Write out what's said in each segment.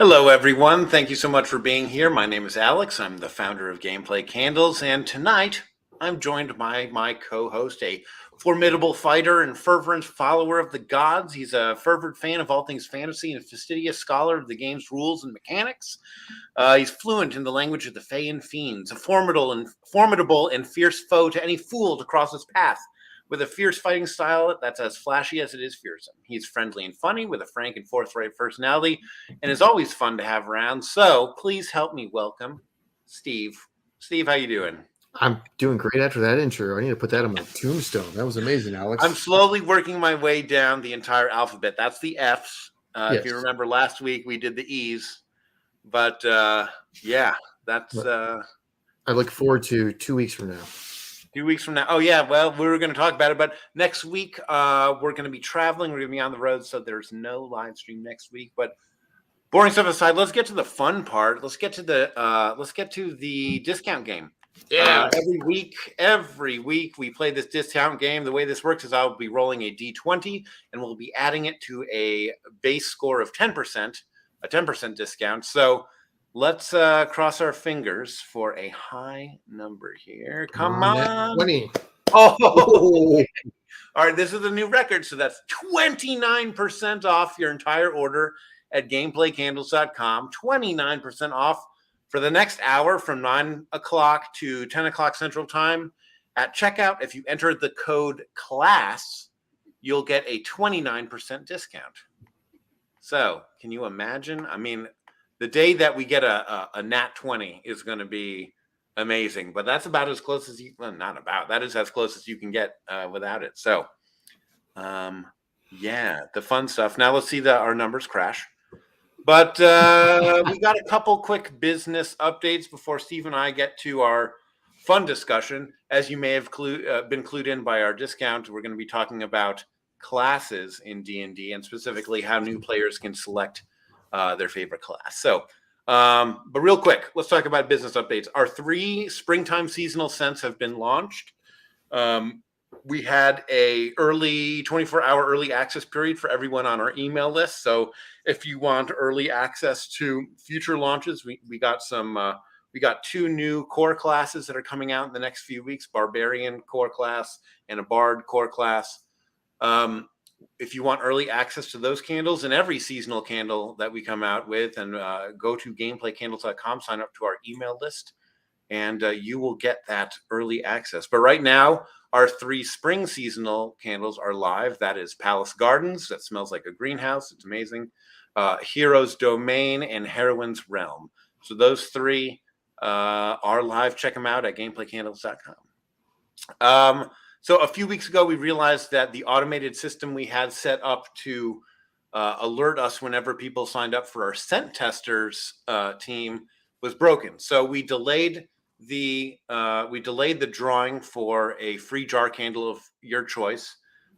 Hello, everyone. Thank you so much for being here. My name is Alex. I'm the founder of Gameplay Candles, and tonight I'm joined by my co-host, a formidable fighter and fervent follower of the gods. He's a fervent fan of all things fantasy and a fastidious scholar of the game's rules and mechanics. He's fluent in the language of the Fae and Fiends, a formidable and fierce foe to any fool to cross his path. With a fierce fighting style that's as flashy as it is fearsome. He's friendly and funny with a frank and forthright personality and is always fun to have around. So please help me welcome Steve. Steve, how you doing? I'm doing great after that intro. I need to put that on my tombstone. That was amazing, Alex. I'm slowly working my way down the entire alphabet. That's the F's. If you Yes. remember last week, we did the E's. But yeah, that's I look forward to 2 weeks from now. 2 weeks from now. Oh yeah, well, we were going to talk about it, but next week we're going to be traveling. We're going to be on the road, so there's no live stream next week. But boring stuff aside, let's get to the fun part. Let's get to the discount game. Yeah. Every week we play this discount game. The way this works is I'll be rolling a d20 and we'll be adding it to a base score of 10%, a 10% discount. So let's cross our fingers for a high number here. Come on. 20. Oh, all right. This is a new record. So that's 29% off your entire order at gameplaycandles.com. 29% off for the next hour from 9 o'clock to 10 o'clock Central Time. At checkout, if you enter the code CLASS, you'll get a 29% discount. So can you imagine? I mean, the day that we get a nat 20 is going to be amazing, but that's about as close as that is as close as you can get without it. So yeah, the fun stuff. Now let's see our numbers crash. But we got a couple quick business updates before Steve and I get to our fun discussion. As you may have been clued in by our discount, we're going to be talking about classes in D&D and specifically how new players can select their favorite class. So, but real quick, let's talk about business updates. Our 3 springtime seasonal scents have been launched. We had a early 24-hour early access period for everyone on our email list. So if you want early access to future launches, we got 2 new core classes that are coming out in the next few weeks: Barbarian core class and a Bard core class. If you want early access to those candles and every seasonal candle that we come out with, and go to gameplaycandles.com, sign up to our email list, and you will get that early access. But right now, our 3 spring seasonal candles are live. That is Palace Gardens. That smells like a greenhouse. It's amazing. Hero's Domain and Heroine's Realm. So those 3 are live. Check them out at gameplaycandles.com. So a few weeks ago, we realized that the automated system we had set up to alert us whenever people signed up for our scent testers team was broken. So we delayed the drawing for a free jar candle of your choice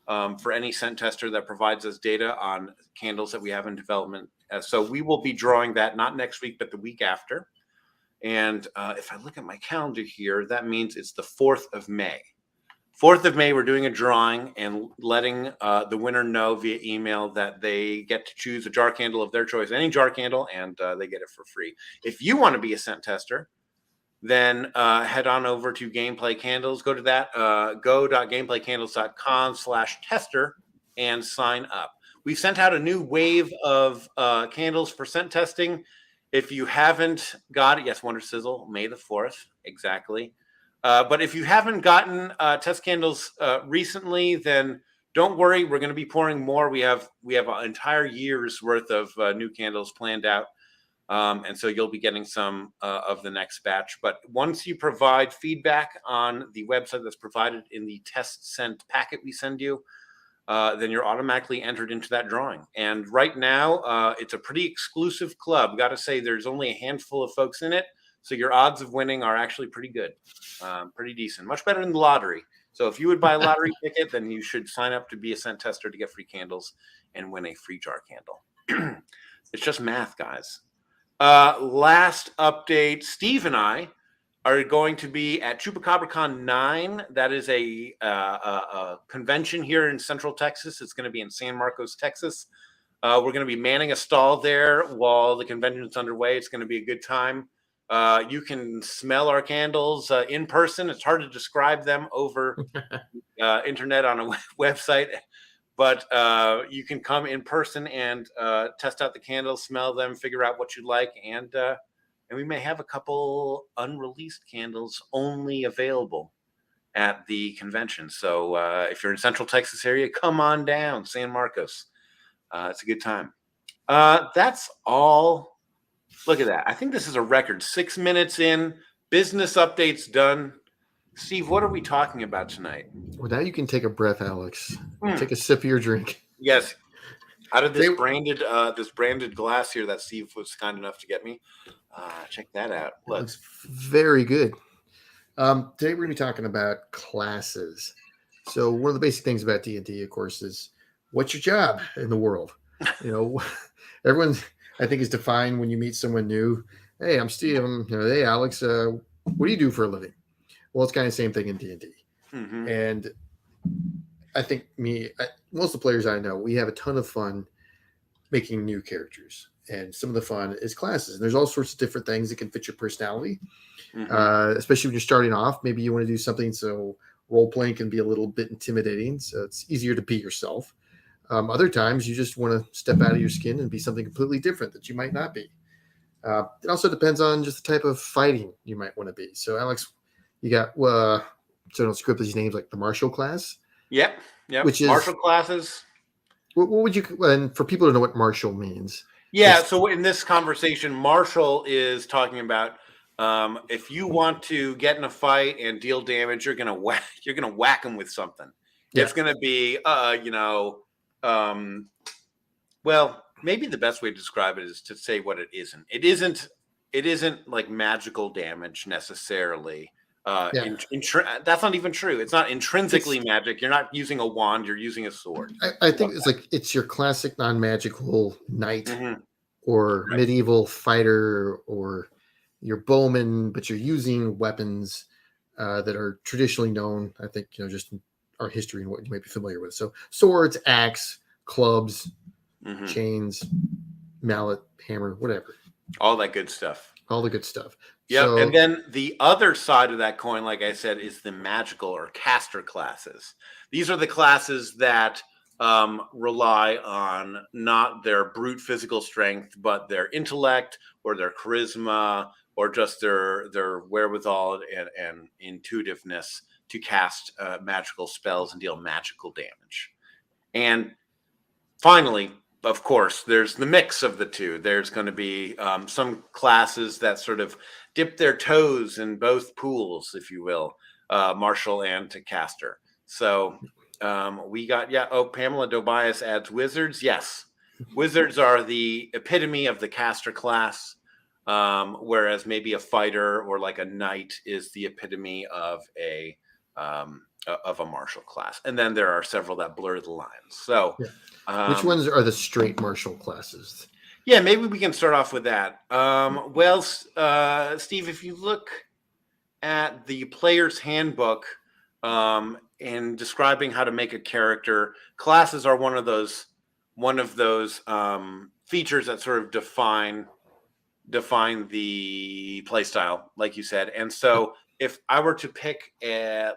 for any scent tester that provides us data on candles that we have in development. So we will be drawing that not next week, but the week after. And if I look at my calendar here, that means it's the 4th of May. 4th of May, we're doing a drawing and letting the winner know via email that they get to choose a jar candle of their choice, any jar candle, and they get it for free. If you want to be a scent tester, then head on over to Gameplay Candles. Go to that, go.gameplaycandles.com/tester and sign up. We've sent out a new wave of candles for scent testing. If you haven't got it, yes, Wonder Sizzle, May the 4th, exactly. But if you haven't gotten test candles recently, then don't worry. We're going to be pouring more. We have an entire year's worth of new candles planned out. And so you'll be getting some of the next batch. But once you provide feedback on the website that's provided in the test sent packet we send you, then you're automatically entered into that drawing. And right now, it's a pretty exclusive club. Got to say, there's only a handful of folks in it. So your odds of winning are actually pretty good, pretty decent, much better than the lottery. So if you would buy a lottery ticket, then you should sign up to be a scent tester to get free candles and win a free jar candle. It's just math, guys. Last update, Steve and I are going to be at ChupacabraCon 9. That is a convention here in Central Texas. It's going to be in San Marcos, Texas. We're going to be manning a stall there while the convention's underway. It's going to be a good time. You can smell our candles in person. It's hard to describe them over internet on a website, but you can come in person and test out the candles, smell them, figure out what you like, and we may have a couple unreleased candles only available at the convention. So if you're in Central Texas area, come on down, San Marcos. It's a good time. That's all. Look at that. I think this is a record. 6 minutes in, business updates done. Steve, what are we talking about tonight? Well, now you can take a breath, Alex. Hmm. Take a sip of your drink. Yes. Out of this branded glass here that Steve was kind enough to get me. Check that out. Look. Looks very good. Today we're going to be talking about classes. So one of the basic things about D&D, of course, is what's your job in the world? Everyone, I think, is defined when you meet someone new. Hey, I'm Steve. Hey, Alex. What do you do for a living? Well, it's kind of the same thing in D&D. Mm-hmm. And I think most of the players I know, we have a ton of fun making new characters. And some of the fun is classes. And there's all sorts of different things that can fit your personality, especially when you're starting off. Maybe you want to do something so role-playing can be a little bit intimidating. So it's easier to be yourself. Other times you just want to step out of your skin and be something completely different that you might not be. It also depends on just the type of fighting you might want to be. So, Alex, you got, so I don't script these names, like the martial class. Yep. Which is martial classes. What would you, and for people to know what martial means? Yeah. So in this conversation, martial is talking about if you want to get in a fight and deal damage, you're gonna whack them with something. Yeah. It's gonna be, well, maybe the best way to describe it is to say what it isn't. It isn't like magical damage necessarily. That's not even true. It's not intrinsically magic. You're not using a wand. You're using a sword. I think it's your classic non-magical knight or medieval fighter or your bowman, but you're using weapons that are traditionally known. I think, just in our history and what you might be familiar with. So swords, axe, clubs, chains, mallet, hammer, whatever. All that good stuff. All the good stuff. Yeah, so, and then the other side of that coin, like I said, is the magical or caster classes. These are the classes that rely on not their brute physical strength, but their intellect or their charisma or just their wherewithal and intuitiveness to cast magical spells and deal magical damage. And finally, of course, there's the mix of the two. There's going to be some classes that sort of dip their toes in both pools, if you will, martial and to caster. So we got, Pamela Dobias adds wizards. Yes, wizards are the epitome of the caster class, whereas maybe a fighter or like a knight is the epitome of a martial class. And then there are several that blur the lines. So which ones are the straight martial classes? Yeah, maybe we can start off with that. Steve, if you look at the player's handbook in describing how to make a character, classes are one of those features that sort of define the play style, like you said. And so if I were to pick a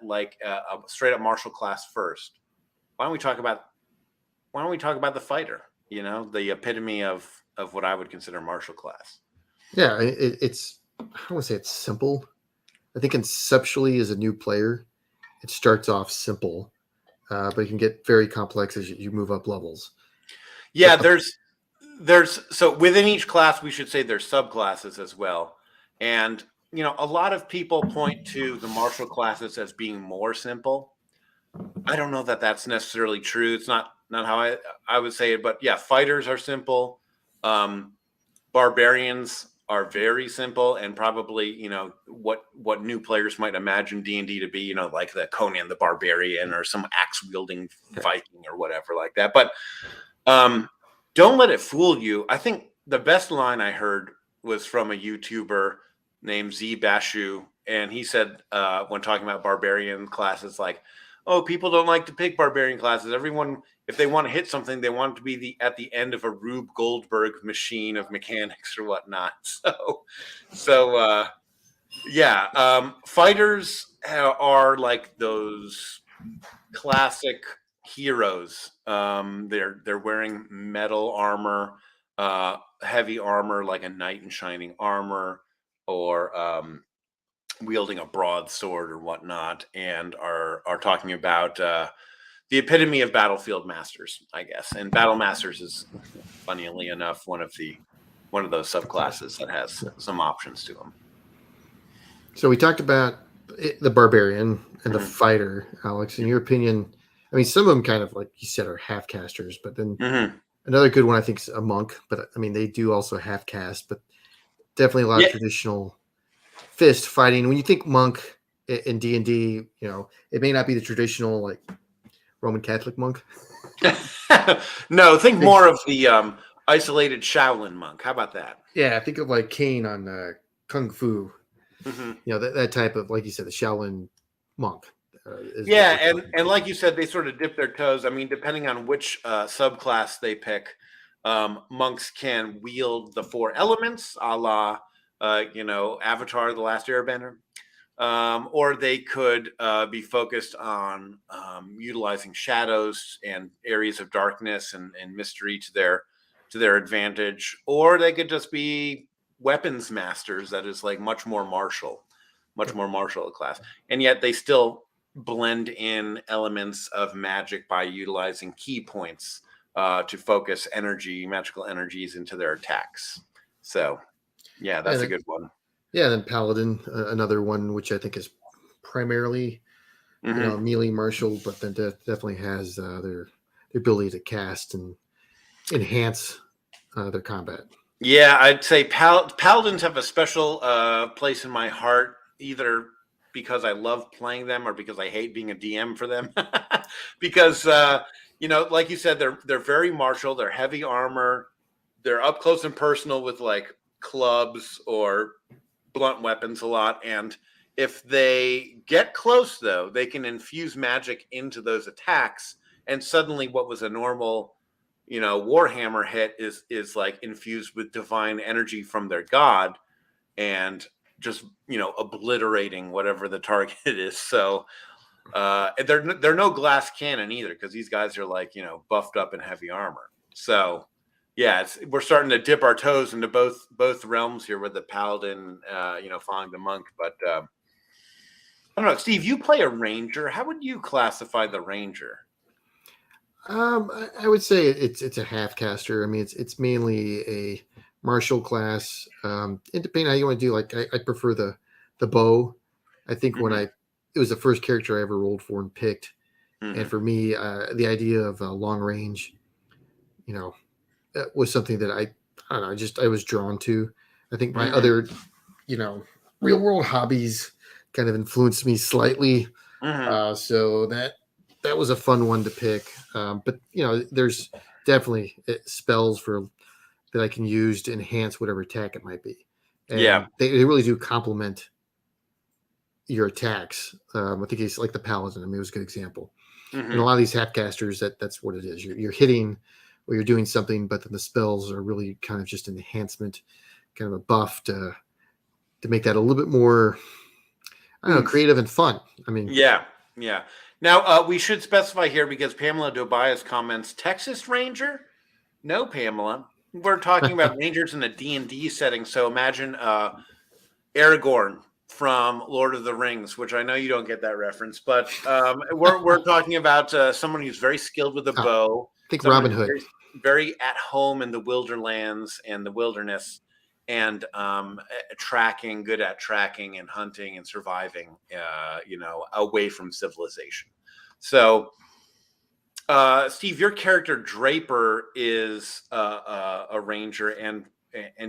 straight up martial class first, why don't we talk about the fighter? The epitome of what I would consider martial class. Yeah, it's, I don't want to say it's simple. I think conceptually as a new player, it starts off simple, but it can get very complex as you move up levels. Yeah, so within each class, we should say there's subclasses as well. And, a lot of people point to the martial classes as being more simple. I don't know that that's necessarily true. It's not how I would say it, but yeah, fighters are simple. Barbarians are very simple, and probably, what new players might imagine D&D to be, like the Conan the Barbarian or some axe wielding Viking or whatever like that. But don't let it fool you. I think the best line I heard was from a YouTuber named Z Bashu, and he said when talking about barbarian classes, like, oh, people don't like to pick barbarian classes. Everyone if they want to hit something, they want it to be at the end of a Rube Goldberg machine of mechanics or whatnot. So yeah, fighters are like those classic heroes. They're wearing metal armor, heavy armor like a knight in shining armor, or wielding a broadsword or whatnot, and are talking about the epitome of battlefield masters, I guess. And battle masters is, funnily enough, one of those subclasses that has some options to them. So we talked about the barbarian and the Mhm. fighter, Alex. In your opinion, I mean, some of them kind of like you said are half casters, but then Mhm. another good one I think is a monk. But I mean, they do also half cast, but definitely a lot of Yeah. traditional fist fighting. When you think monk in D&D, you know, it may not be the traditional like Roman Catholic monk. No, think more of the isolated Shaolin monk. How about that? Yeah, think of like Kane on Kung Fu. Mhm. You know, that type of, like you said, the Shaolin monk. Is what Yeah, we're talking and about. like you said, they sort of dip their toes. I mean, depending on which subclass they pick, monks can wield the four elements, a la, Avatar: The Last Airbender, or they could be focused on utilizing shadows and areas of darkness and mystery to their advantage, or they could just be weapons masters. That is like much more martial class, and yet they still blend in elements of magic by utilizing key points to focus magical energies into their attacks. So, yeah, Yeah, that's a good one. yeah. Then Paladin, another one which I think is primarily Hmm. melee martial, but then definitely has their ability to cast and enhance their combat. Yeah, I'd say paladins have a special place in my heart, either because I love playing them or because I hate being a DM for them. Because like you said, they're very martial. They're heavy armor. They're up close and personal with like clubs or blunt weapons a lot. And if they get close, though, they can infuse magic into those attacks, and suddenly what was a normal warhammer hit is like infused with divine energy from their god, and just obliterating whatever the target is. So they're no glass cannon either, because these guys are like buffed up in heavy armor. So yeah, we're starting to dip our toes into both realms here with the paladin following the monk. But I don't know, Steve, you play a ranger. How would you classify the ranger? I would say it's a half caster. I mean, it's mainly a martial class. It depending how you want to do. Like I prefer the bow. I think when Hmm. it was the first character I ever rolled for and picked, and Hmm. for me, the idea of long range, was something that I don't know. I was drawn to. I think my Hmm. other you know real world hobbies kind of influenced me slightly. Hmm. So that was a fun one to pick. But there's definitely spells that I can use to enhance whatever attack it might be, Yeah. and they really do complement your attacks. I think it's like the paladin. I mean, it was a good example. And a Hmm. lot of these halfcasters, that's what it is. You're hitting or you're doing something, but then the spells are really kind of just an enhancement, kind of a buff to make that a little bit more, I don't know, Oomph. creative and fun. I mean, Yeah, yeah. Now we should specify here, because Pamela Tobias comments Texas Ranger. No, Pamela, we're talking about rangers in a D&D setting. So imagine Aragorn from Lord of the Rings, which I know you don't get that reference, but we're talking about someone who's very skilled with a I bow, think someone Robin who's Hood. very at home in the wilderlands and the wilderness, and good at tracking and hunting and surviving, away from civilization. So, Steve, your character Draper is a ranger, and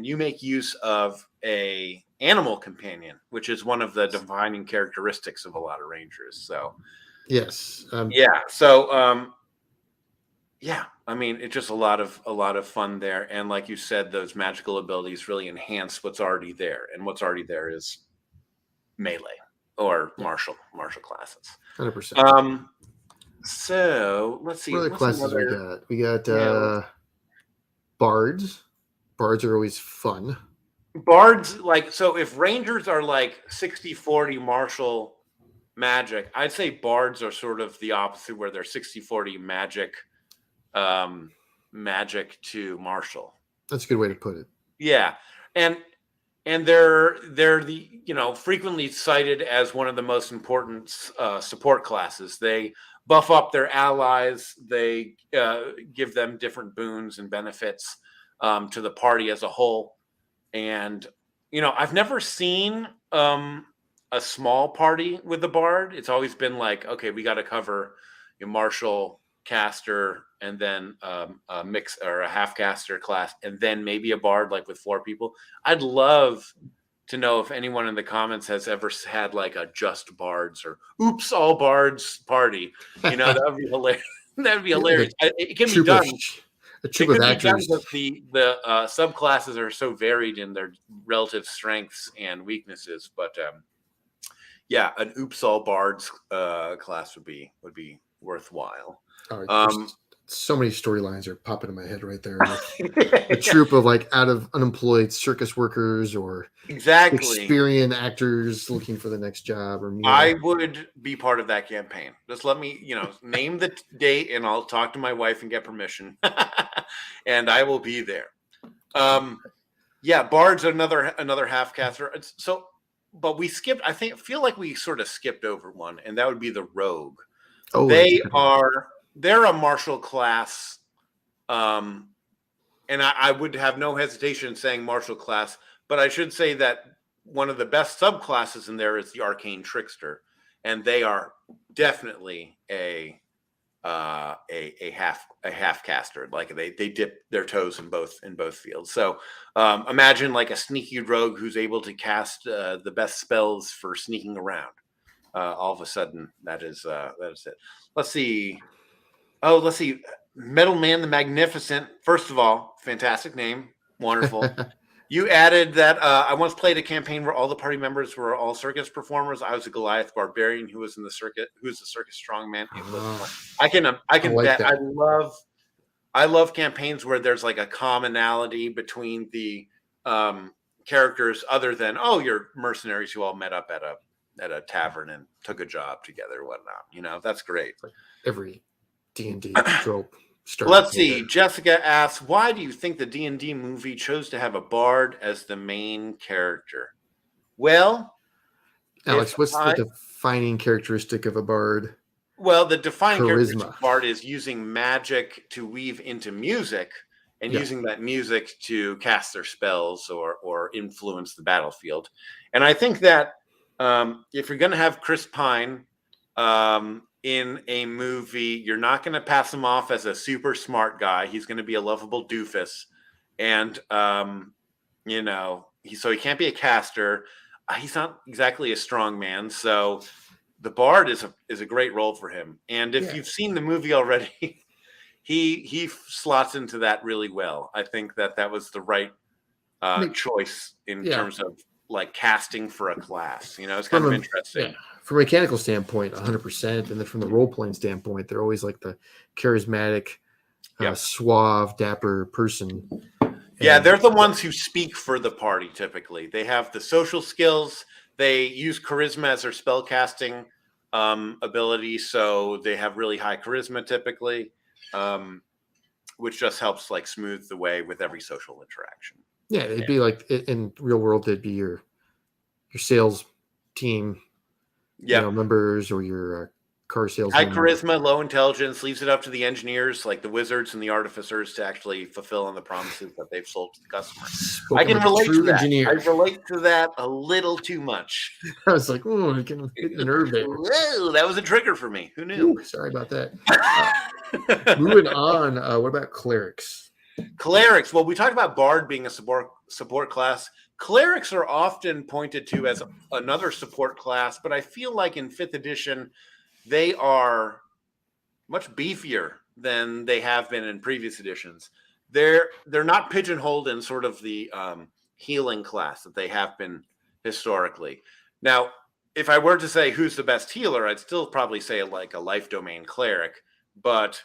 you make use of a animal companion, which is one of the defining characteristics of a lot of rangers. So Yes. yeah, so yeah, I mean, it's just a lot of fun there, and like you said, those magical abilities really enhance what's already there, and what's already there is melee or Yeah. martial classes. 100%. Um, So let's see. What other What's classes we another? got? We got Yeah, bards. Bards are always fun. bards, like, so if rangers are like 60-40 martial magic, I'd say bards are sort of the opposite, where they're 60-40 magic, magic to martial. That's a good way to put it. Yeah. And they're the, frequently cited as one of the most important support classes. They buff up their allies. They give them different boons and benefits to the party as a whole. And I've never seen a small party with the bard. It's always been like, okay, we got to cover a martial, caster, and then a mix or a half caster class, and then maybe a bard, like with 4 people. I'd love to know if anyone in the comments has ever had like a just bards or oops all bards party. That would be hilarious. That would be Yeah, like hilarious. It can be troop done. of a It troop could of be done actors. because the subclasses are so varied in their relative strengths and weaknesses. But yeah, an oops all bards class would be worthwhile. All right, Um, there's so many storylines are popping in my head right there. Like a troop of like out of unemployed circus workers or exactly. experienced actors looking for the next job or I would be part of that campaign. Just let me, name the date, and I'll talk to my wife and get permission, and I will be there. Yeah, Bard's another half caster. So, but we skipped. Feel like we sort of skipped over one, and that would be the rogue. oh, that's a They good one. are they're a martial class, and I would have no hesitation in saying martial class, but I should say that one of the best subclasses in there is the arcane trickster, and they are definitely a half caster. Like they dip their toes in both fields. So imagine like a sneaky rogue who's able to cast the best spells for sneaking around. All of a sudden, that is it. Let's see. Oh, let's see. Metal Man the Magnificent. First of all, fantastic name. Wonderful. You added that. I once played a campaign where all the party members were all circus performers. I was a Goliath barbarian who was in the circuit, who's the circus strongman. It was. I can like bet. that. I love campaigns where there's like a commonality between the characters, other than, oh, you're mercenaries who all met up at a tavern and took a job together, whatnot. That's great. Every D&D trope. Let's see. Jessica asks, why do you think the D&D movie chose to have a bard as the main character? Well, Alex, what's the defining characteristic of a bard? Well, the defining characteristic Charisma. of bard is using magic to weave into music, and using that music to cast their spells or influence the battlefield. And I think that if you're going to have Chris Pine in a movie, you're not going to pass him off as a super smart guy. He's going to be a lovable doofus, and so he can't be a caster. He's not exactly a strong man, so the bard is a great role for him. And if you've seen the movie already, he slots into that really well. I think that was the right choice in terms of like casting for a class. It's kind of interesting. Yeah. From a mechanical standpoint, 100%, and then from the role playing standpoint, they're always like the charismatic, suave, dapper person. Yeah, they're the ones who speak for the party. Typically, they have the social skills. They use charisma as their spell casting ability, so they have really high charisma typically, which just helps like smooth the way with every social interaction. Yeah, it'd be like in real world, they'd be your sales team, members, or your car sales. High charisma, low intelligence, leaves it up to the engineers, like the wizards and the artificers, to actually fulfill on the promises that they've sold to the customer. I can relate to that. I relate to that a little too much. I was like, oh, I can hit the nerve there. Whoa, that was a trigger for me. Who knew? Ooh, sorry about that. Moving on. What about clerics? Clerics. Well, we talked about bard being a support class. Clerics are often pointed to as another support class, but I feel like in 5th edition, they are much beefier than they have been in previous editions. They're not pigeonholed in sort of the healing class that they have been historically. Now, if I were to say who's the best healer, I'd still probably say like a life domain cleric. But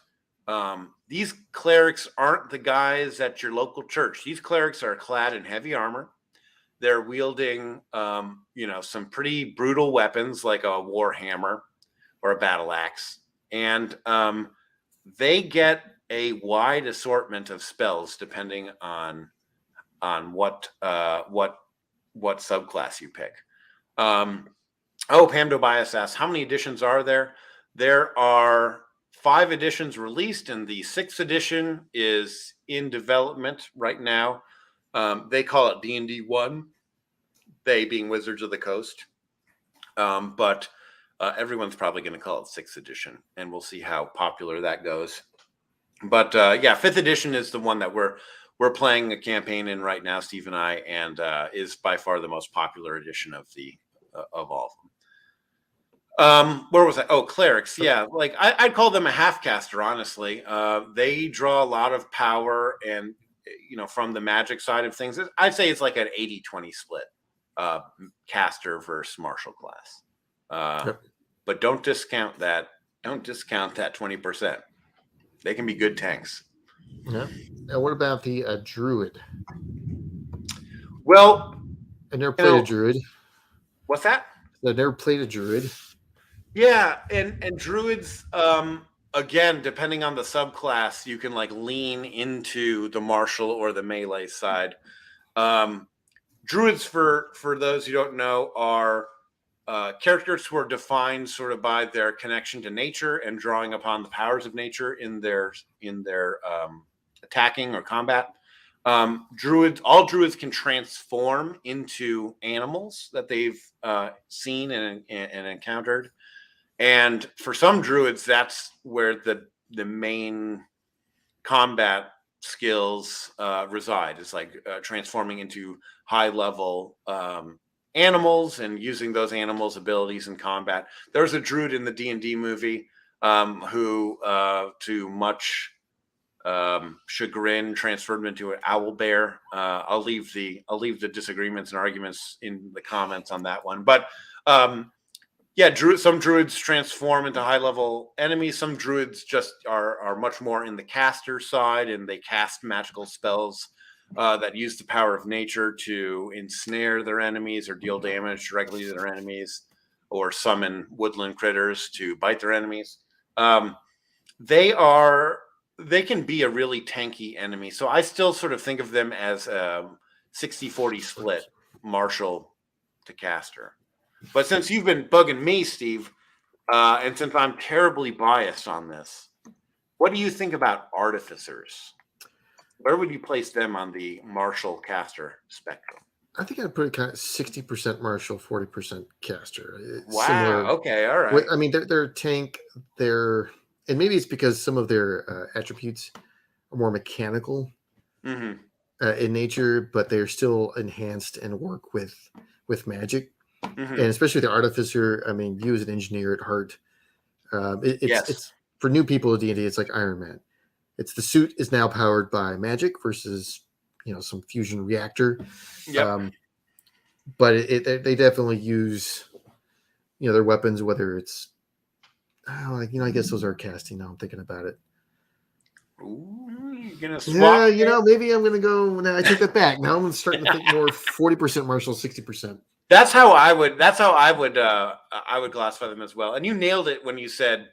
these clerics aren't the guys at your local church. These clerics are clad in heavy armor. They're wielding, some pretty brutal weapons like a war hammer or a battle axe, and they get a wide assortment of spells depending on what subclass you pick. Pam Tobias asks, how many editions are there? There are 5 editions released, and the 6th edition is in development right now. They call it D&D 1, they being Wizards of the Coast. But everyone's probably going to call it 6th edition, and we'll see how popular that goes. But 5th edition is the one that we're playing a campaign in right now, Steve and I, and is by far the most popular edition of all of them. Where was I? Oh, clerics. Yeah, like I'd call them a half caster, honestly. They draw a lot of power, and from the magic side of things, I'd say it's like an 80-20 split, caster versus martial class. Yep. But don't discount that 20%. They can be good tanks. Yeah. Now, what about the druid? Well, I never played a druid. What's that? I never played a druid. Yeah, and druids, again, depending on the subclass, you can like lean into the martial or the melee side. Druids, for those who don't know, are characters who are defined sort of by their connection to nature and drawing upon the powers of nature in their attacking or combat. All druids can transform into animals that they've seen and encountered. And for some druids, that's where the main combat skills reside. It's like transforming into high level animals and using those animals' abilities in combat. There's a druid in the D&D movie who, to much chagrin, transferred into an owl bear. I'll leave the disagreements and arguments in the comments on that one. But some druids transform into high level enemies. Some druids just are much more in the caster side, and they cast magical spells that use the power of nature to ensnare their enemies or deal damage directly to their enemies, or summon woodland critters to bite their enemies. They can be a really tanky enemy. So I still sort of think of them as a 60-40 split, martial to caster. But since you've been bugging me, Steve, and since I'm terribly biased on this, what do you think about artificers? Where would you place them on the martial caster spectrum? I think I'd put it kind of 60% martial, 40% caster. It's wow. Similar. Okay. All right. I mean, they're tank. And maybe it's because some of their attributes are more mechanical in nature, but they're still enhanced and work with magic. And especially the artificer. I mean, you as an engineer at heart, it's for new people at D&D. It's like Iron Man. It's the suit is now powered by magic versus some fusion reactor. Yep. But they definitely use their weapons, whether it's I guess those are casting. Now I'm thinking about it. Ooh, you're gonna swap? Yeah, maybe I'm gonna go. Now I take that back. Now I'm starting to think more 40% martial, 60%. That's how I would classify them as well. And you nailed it when you said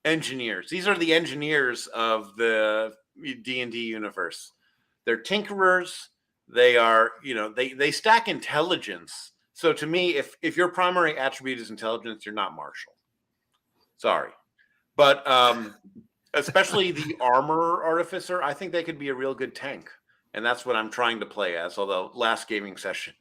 engineers. These are the engineers of the D&D universe. They're tinkerers. They are, they stack intelligence. So to me, if your primary attribute is intelligence, you're not martial. Sorry. But especially the armor artificer, I think they could be a real good tank. And that's what I'm trying to play as. Although last gaming session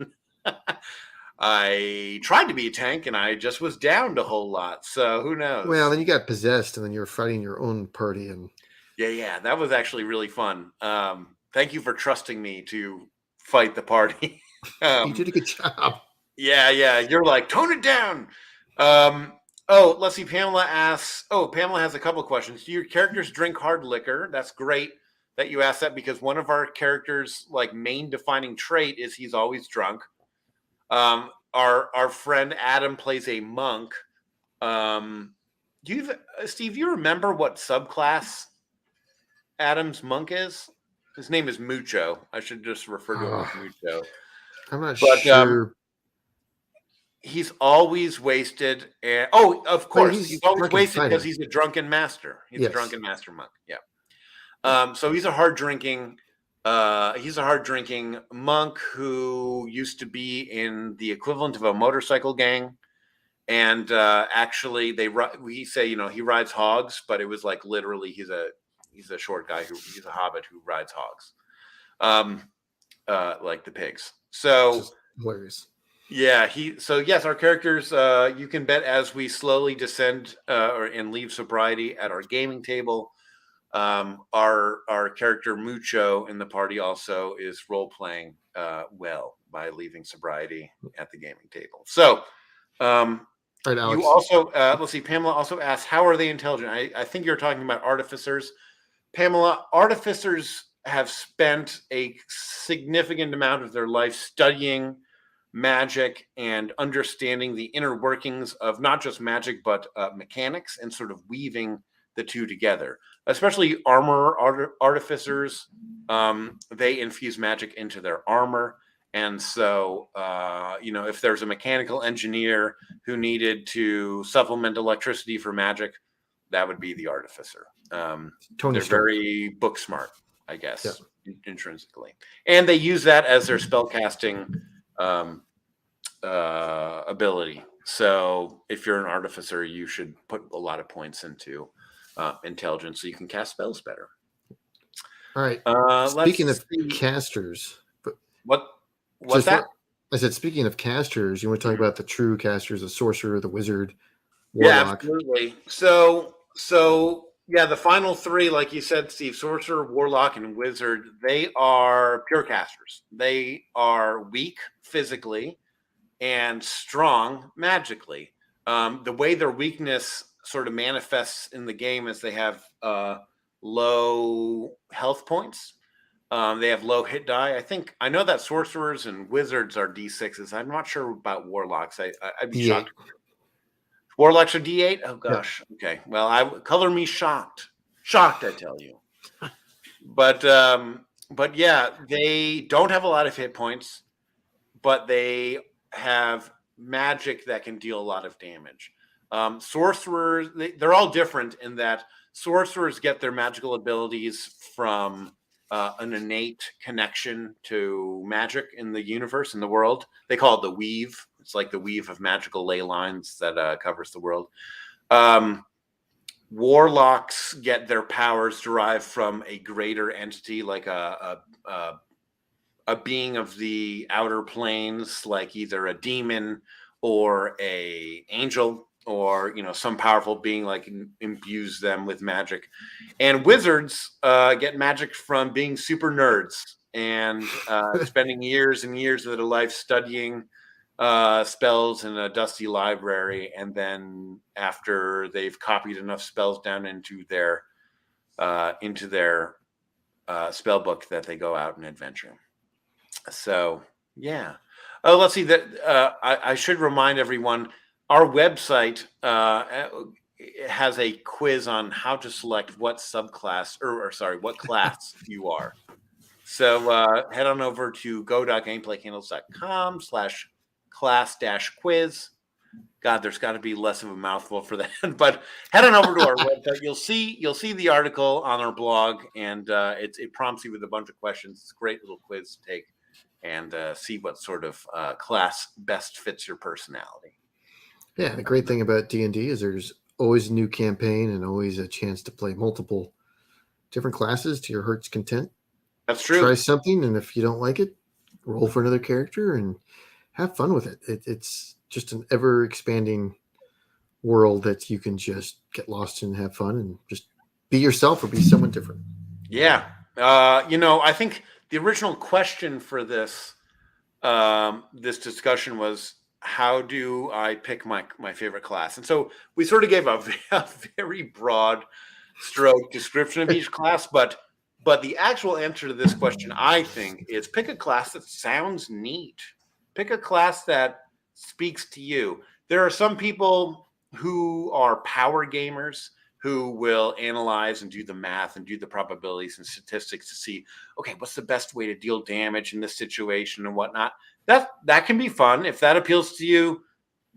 I tried to be a tank and I just was downed a whole lot. So who knows? Well, then you got possessed and then you were fighting your own party. And yeah, that was actually really fun. Thank you for trusting me to fight the party. You did a good job. Yeah. You're like, tone it down. Let's see. Pamela asks, Pamela has a couple questions. Do your characters drink hard liquor? That's great that you asked that, because one of our characters' main defining trait is he's always drunk. our friend Adam plays a monk. Steve, you remember what subclass Adam's monk is? His name is Mucho. I should just refer to him as Mucho. I'm not But sure. he's always wasted. And of course, he's always wasted because he's a drunken master. He's a drunken master monk. Yeah. So he's a hard drinking monk who used to be in the equivalent of a motorcycle gang. And actually, we say he rides hogs, but it was like literally he's a short guy he's a hobbit who rides hogs, like the pigs. So hilarious. Yeah, yes, our characters. You can bet as we slowly descend and leave sobriety at our gaming table. Our character Mucho in the party also is role playing well by leaving sobriety at the gaming table. So. Right, Alex. You also, let's see, Pamela also asked, how are they intelligent? I think you're talking about artificers. Pamela, artificers have spent a significant amount of their life studying magic and understanding the inner workings of not just magic, but mechanics, and sort of weaving the two together. Especially armor artificers, they infuse magic into their armor. And so, if there's a mechanical engineer who needed to supplement electricity for magic, that would be the artificer. They're very book smart, I guess, intrinsically. And they use that as their spellcasting ability. So if you're an artificer, you should put a lot of points into intelligence so you can cast spells better. All right. Speaking of casters. What's that? I said, speaking of casters, you want to talk about the true casters, the sorcerer, the wizard, warlock? Yeah, absolutely. So the final three, like you said, Steve, sorcerer, warlock, and wizard, they are pure casters. They are weak physically and strong magically. The way their weakness sort of manifests in the game is they have low health points. They have low hit die. I know that sorcerers and wizards are D6s. I'm not sure about warlocks. I'd be shocked. Warlocks are D8? Oh gosh. Yeah. Okay. Well, color me shocked. Shocked, I tell you. But yeah, they don't have a lot of hit points, but they have magic that can deal a lot of damage. Sorcerers, they're all different in that sorcerers get their magical abilities from an innate connection to magic in the universe, in the world. They call it the weave. It's like the weave of magical ley lines that covers the world. Warlocks get their powers derived from a greater entity, like a being of the outer planes, like either a demon or a angel, or some powerful being like imbues them with magic. And wizards get magic from being super nerds and spending years and years of their life studying spells in a dusty library, and then after they've copied enough spells down into their spell book, that they go out and adventure. So yeah. Oh, let's see that. I should remind everyone, our website has a quiz on how to select what subclass, what class you are. So head on over to go.gameplaycandles.com/class-quiz. God, there's got to be less of a mouthful for that. But head on over to our website. You'll see the article on our blog, and it prompts you with a bunch of questions. It's a great little quiz to take and see what sort of class best fits your personality. Yeah, the great thing about D&D is there's always a new campaign and always a chance to play multiple different classes to your heart's content. That's true. Try something, and if you don't like it, roll for another character and have fun with it. It's just an ever-expanding world that you can just get lost in and have fun and just be yourself or be someone different. Yeah. I think the original question for this discussion was, how do I pick my favorite class? And so we sort of gave a very broad stroke description of each class, but the actual answer to this question, I think, is pick a class that sounds neat. Pick a class that speaks to you. There are some people who are power gamers who will analyze and do the math and do the probabilities and statistics to see, okay, what's the best way to deal damage in this situation and whatnot. That can be fun. If that appeals to you,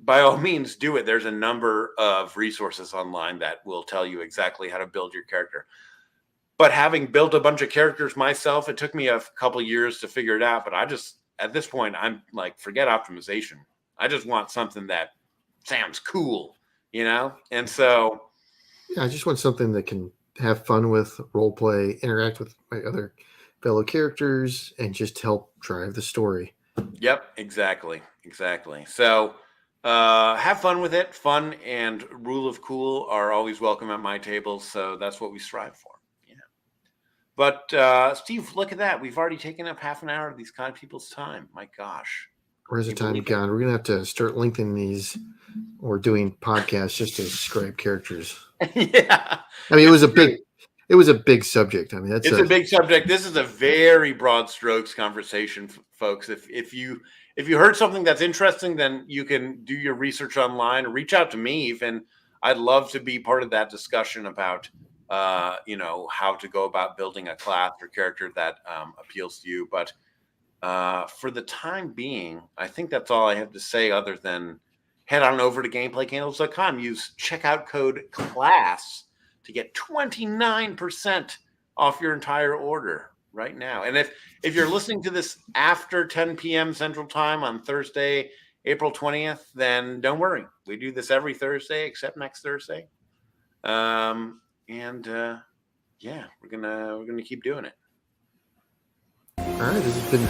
by all means, do it. There's a number of resources online that will tell you exactly how to build your character. But having built a bunch of characters myself, it took me a couple years to figure it out. But I just, at this point, I'm like, forget optimization. I just want something that sounds cool, you know? And so, Yeah, I just want something that can have fun with, role play, interact with my other fellow characters, and just help drive the story. yep, exactly. So, have fun with it. Fun and rule of cool are always welcome at my table. So that's what we strive for. But Steve, look at that. We've already taken up half an hour of these kind of people's time. My gosh. Where's the Can you time believe it? gone? We're gonna have to start lengthening these or doing podcasts just to describe characters. Yeah. I mean, it was a big subject. I mean, that's It's a big subject. This is a very broad strokes conversation, folks. If you heard something that's interesting, then you can do your research online or reach out to me even. I'd love to be part of that discussion about how to go about building a class or character that appeals to you. But for the time being, I think that's all I have to say other than head on over to GameplayCandles.com. Use checkout code CLASS to get 29% off your entire order right now. And if you're listening to this after 10 p.m. Central Time on Thursday, April 20th, then don't worry. We do this every Thursday except next Thursday. Yeah, we're gonna keep doing it. all right. This has been